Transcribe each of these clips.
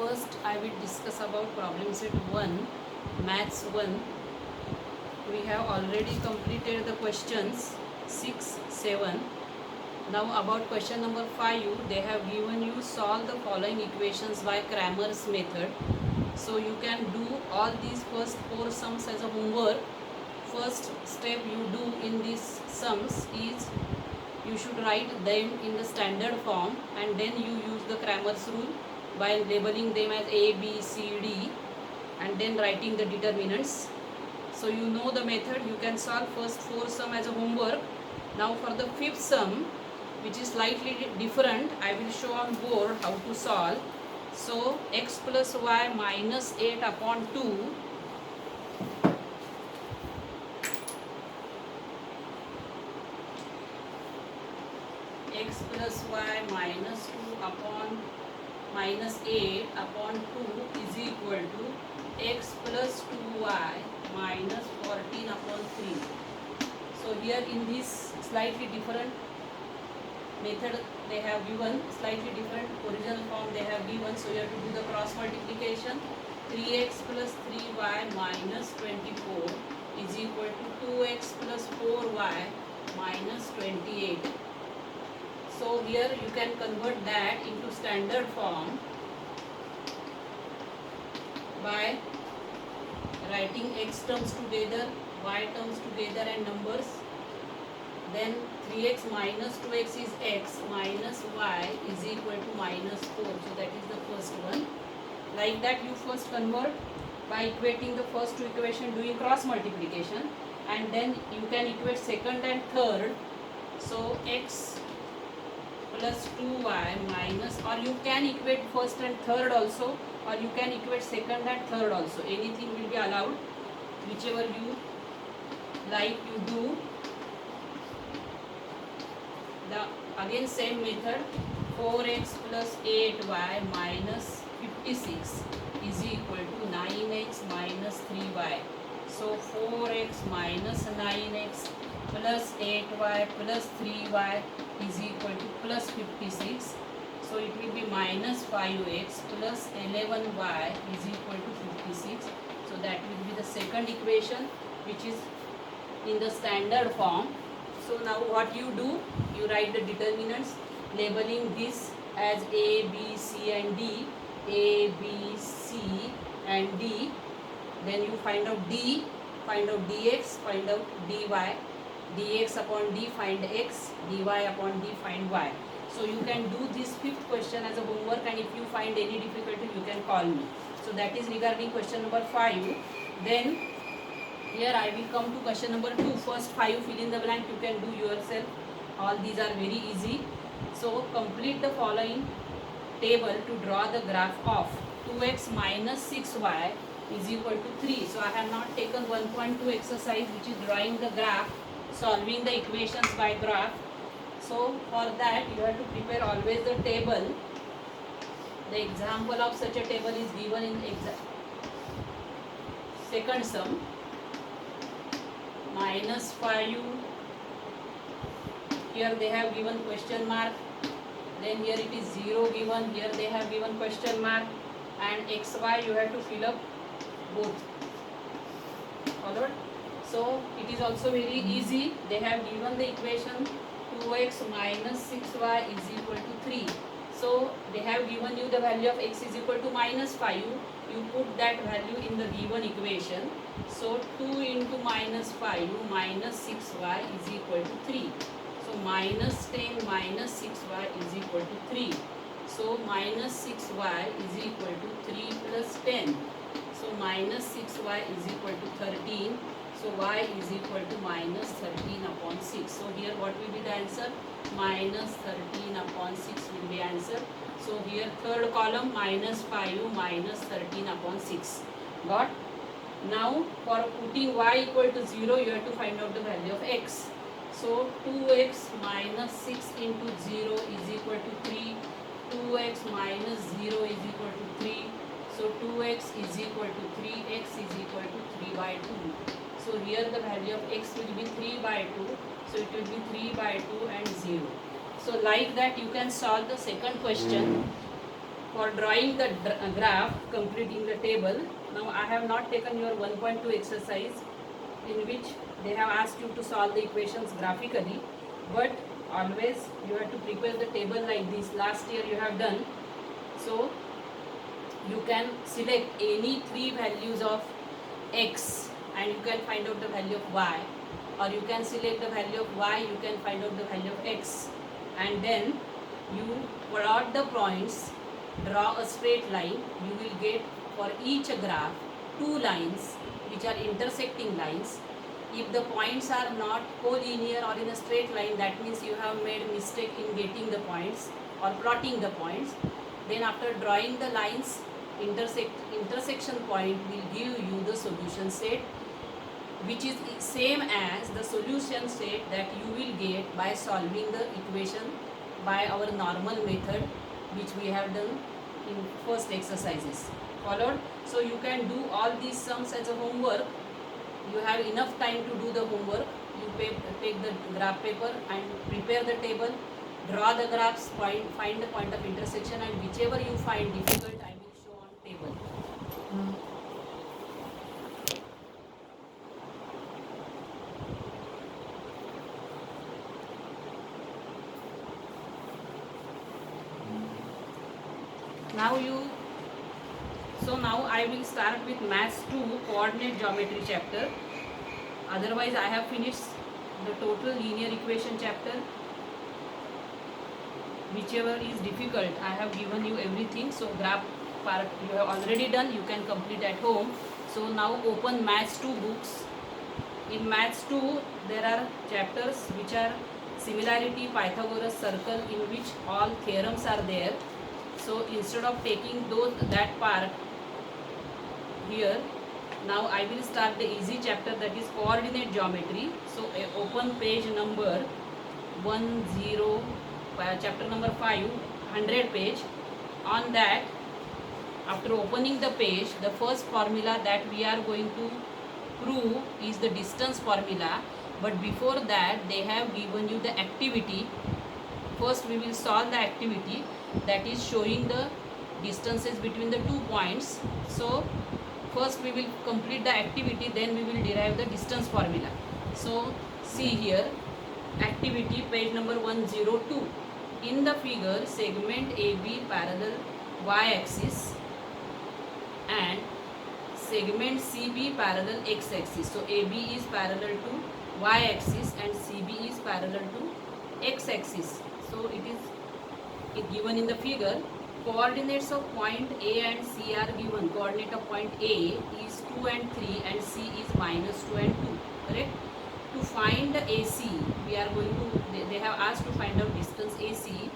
First, I will discuss about problem set 1, maths 1. We have already completed the questions 6, 7. Now about question number 5, they have given you solve the following equations by Cramer's method. So you can do all these first 4 sums as a homework. First step you do in these sums is you should write them in the standard form, and then you use the Cramer's rule by labeling them as A, B, C, D, and then writing the determinants. So you know the method. You can solve first 4 sum as a homework. Now for the 5th sum, which is slightly different, I will show on board how to solve. So x plus y minus 8 upon 2 x plus y minus 2 upon minus 8 upon 2 is equal to x plus 2y minus 14 upon 3. So here in this slightly different method they have given, slightly different original form they have given. So you have to do the cross multiplication. 3x plus 3y minus 24 is equal to 2x plus 4y minus 28. So here you can convert that into standard form by writing x terms together, y terms together and numbers. Then 3x minus 2x is x minus y is equal to minus 4. So that is the first one. Like that you first convert by equating the first two equation doing cross multiplication, and then you can equate second and third. So x plus 2y minus, or you can equate first and third also, or you can equate second and third also. Anything will be allowed, whichever you like you do. The again same method, 4x plus 8y minus 56 is equal to 9x minus 3y. So 4x minus 9x plus 8y plus 3y is equal to plus 56. So it will be minus 5x plus 11y is equal to 56. So that will be the second equation, which is in the standard form. So now what you do, you write the determinants, labeling this as A, B, C and D. A, B, C and D. Then you find out D, find out dx, find out dy. Dx upon d find x, dy upon d find y. So you can do this 5th question as a homework, and if you find any difficulty you can call me. So that is regarding question number 5. Then here I will come to question number 2. First 5 fill in the blank you can do yourself. All these are very easy. So complete the following table to draw the graph of 2x minus 6y is equal to 3. So I have not taken 1.2 exercise, which is drawing the graph, solving the equations by graph. So for that you have to prepare always the table. The example of such a table is given in second sum. Minus 5, here they have given question mark, then here it is 0 given, here they have given question mark, and xy you have to fill up both. Followed? So it is also very easy. They have given the equation 2x minus 6y is equal to 3. So they have given you the value of x is equal to minus 5. You put that value in the given equation. So 2 into minus 5 minus 6y is equal to 3. So minus 10 minus 6y is equal to 3. So minus 6y is equal to 3 plus 10. So minus 6y is equal to 13. So y is equal to minus 13 upon 6. So here what will be the answer? Minus 13 upon 6 will be answer. So here third column minus 5 minus 13 upon 6. Got? Now for putting y equal to 0 you have to find out the value of x. So 2x minus 6 into 0 is equal to 3. 2x minus 0 is equal to 3. So 2x is equal to 3. X is equal to 3 by 2. So here the value of x will be 3 by 2. So it will be 3 by 2 and 0. So like that you can solve the second question. for drawing the graph, completing the table. Now I have not taken your 1.2 exercise in which they have asked you to solve the equations graphically, but always you have to prepare the table like this. Last year you have done. So you can select any three values of x and you can find out the value of y, or you can select the value of y, you can find out the value of x, and then you plot the points, draw a straight line. You will get for each graph two lines which are intersecting lines. If the points are not collinear or in a straight line, that means you have made mistake in getting the points or plotting the points. Then after drawing the lines, intersection point will give you the solution set, which is same as the solution set that you will get by solving the equation by our normal method, which we have done in first exercises. Followed? So you can do all these sums as a homework. You have enough time to do the homework. You take the graph paper and prepare the table, draw the graphs, find the point of intersection, and whichever you find difficult, I will show on table. Now I will start with Maths 2 coordinate geometry chapter. Otherwise I have finished the total linear equation chapter. Whichever is difficult, I have given you everything. So graph part you have already done, you can complete at home. So now open Maths 2 books. In Maths 2 there are chapters which are similarity, Pythagoras, circle, in which all theorems are there. So instead of taking that part here, now I will start the easy chapter, that is coordinate geometry. So open page number 10, chapter number 5, 100 page. On that, after opening the page, the first formula that we are going to prove is the distance formula. But before that, they have given you the activity. First we will solve the activity, that is showing the distances between the 2 points. So first we will complete the activity, then we will derive the distance formula. So see here, activity page number 102. In the figure, segment AB parallel y-axis and segment CB parallel x-axis. So AB is parallel to y-axis and CB is parallel to x-axis. So it is given in the figure. Coordinates of point A and C are given. Coordinate of point A is 2 and 3 and C is -2 and 2. Correct? To find the AC, we are going to, they have asked to find out distance AC.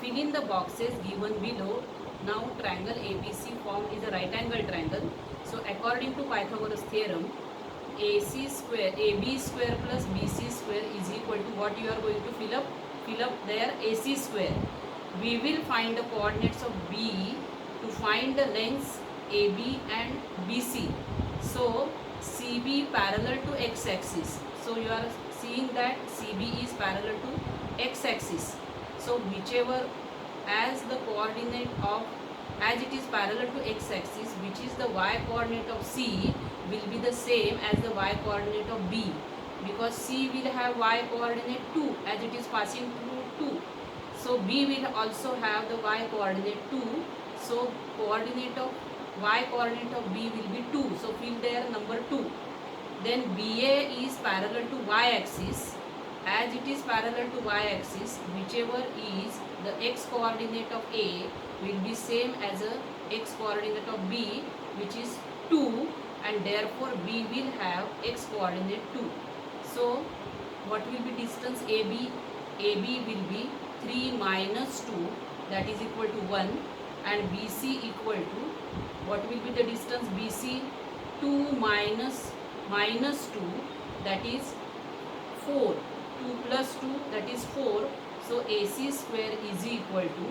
Fill in the boxes given below. Now triangle ABC formed is a right angle triangle. So according to Pythagoras theorem, AB square plus BC square is equal to what you are going to fill up? Fill up there AC square. We will find the coordinates of B to find the lengths AB and BC. So CB parallel to x-axis. So you are seeing that CB is parallel to x-axis. So whichever, as the coordinate of, as it is parallel to x-axis, which is the y coordinate of C will be the same as the y coordinate of B, because C will have y coordinate 2 as it is passing through 2. So B will also have the y coordinate 2. So coordinate of y coordinate of B will be 2. So fill there number 2. Then BA is parallel to y-axis. As it is parallel to y-axis, whichever is the x coordinate of A will be same as a x coordinate of B, which is 2, and therefore B will have x coordinate 2. So what will be distance AB? AB will be 3 minus 2, that is equal to 1, and BC equal to, what will be the distance BC? 2 minus 2, that is 4. 2 plus 2, that is 4. So AC square is equal to,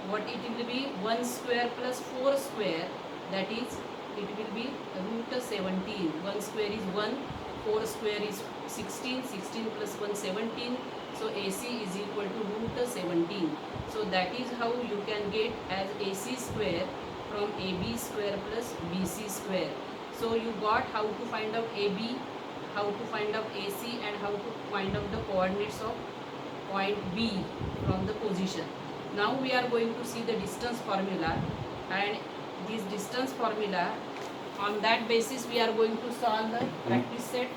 what it will be? 1 square plus 4 square, that is, it will be root 17. 1 square is 1, 4 square is 16, 16 plus 1 17, So AC is equal to root 17. So that is how you can get as AC square from AB square plus BC square. So you got how to find out AB, how to find out AC, and how to find out the coordinates of point B from the position. Now we are going to see the distance formula, and this distance formula, on that basis we are going to solve the practice set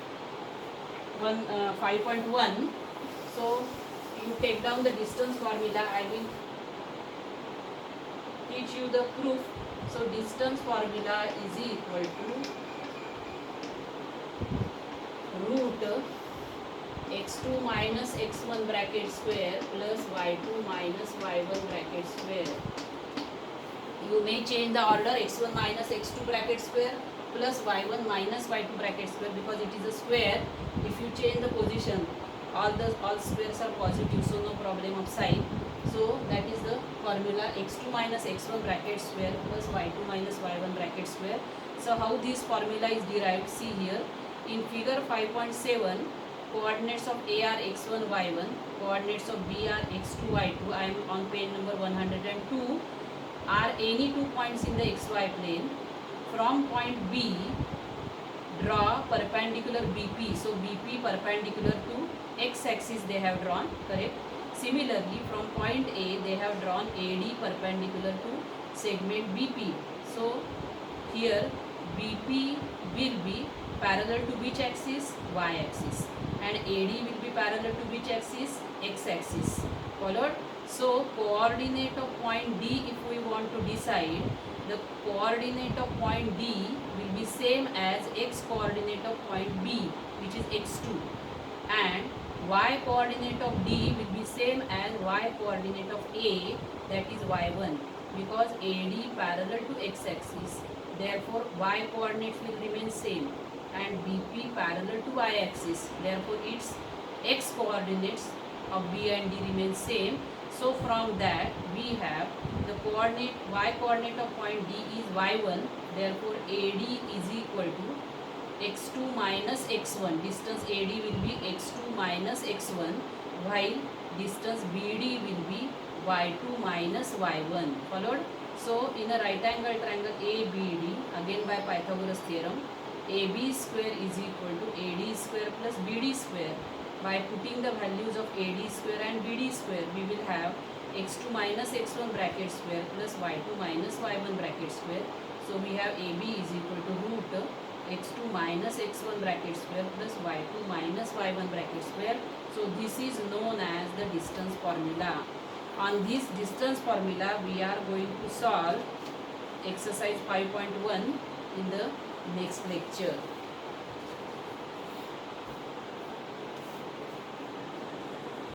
5.1. So you take down the distance formula. I will teach you the proof. So distance formula is equal to root x2 minus x1 bracket square plus y2 minus y1 bracket square. You may change the order x1 minus x2 bracket square plus y1 minus y2 bracket square, because it is a square. If you change the position, all squares are positive, so no problem of sign. So that is the formula, x2 minus x1 bracket square plus y2 minus y1 bracket square. So how this formula is derived, see here in figure 5.7, coordinates of A are x1 y1, coordinates of B are x2 y2. I am on page number 102. Are any 2 points in the xy plane. From point B, draw perpendicular BP. So BP perpendicular to x-axis they have drawn, correct. Similarly, from point A they have drawn AD perpendicular to segment BP. So here BP will be parallel to which axis? Y-axis. And AD will be parallel to which axis? X-axis. Followed? So coordinate of point D, if we want to decide, the coordinate of point D will be same as x coordinate of point B, which is x2, and y coordinate of D will be same as y coordinate of A, that is y1, because AD parallel to x-axis. Therefore y coordinates will remain same, and BP parallel to y-axis. Therefore its x coordinates of B and D remain same. So from that we have the coordinate, y coordinate of point D is y1. Therefore AD is equal to x2 minus x1. Distance AD will be x2 minus x1, while distance BD will be y2 minus y1. Followed? So in a right angle triangle ABD, again by Pythagoras theorem, AB square is equal to AD square plus BD square. By putting the values of AD square and BD square, we will have x2 minus x1 bracket square plus y2 minus y1 bracket square. So we have AB is equal to root x2 minus x1 bracket square plus y2 minus y1 bracket square. So this is known as the distance formula. On this distance formula, we are going to solve exercise 5.1 in the next lecture.